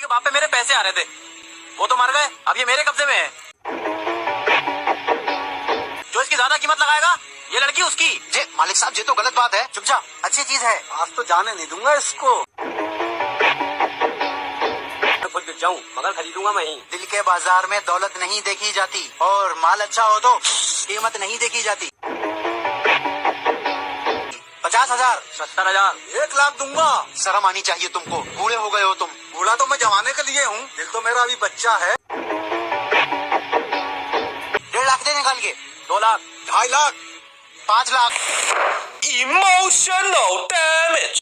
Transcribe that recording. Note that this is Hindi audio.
के बाप पे मेरे पैसे आ रहे थे, वो तो मर गए, अब ये मेरे कब्जे में है। जो इसकी ज्यादा कीमत लगाएगा ये लड़की उसकी। जे मालिक साहब, ये तो गलत बात है। चुप जा, अच्छी चीज है। आज तो जाने नहीं दूंगा इसको। मैं खुद बिक जाऊं मगर खरीदूंगा मैं ही। दिल के बाजार में दौलत नहीं देखी जाती, और माल अच्छा हो तो कीमत नहीं देखी जाती। 50,000, 70,000, 1,00,000 दूंगा। शर्म आनी चाहिए तुमको, बूढ़े हो गए हो तुम। बूढ़ा तो मैं जमाने के लिए हूँ, दिल तो मेरा अभी बच्चा है। 1.5 लाख दे निकाल के। 2 लाख, 2.5 लाख, 5 लाख। Emotional damage.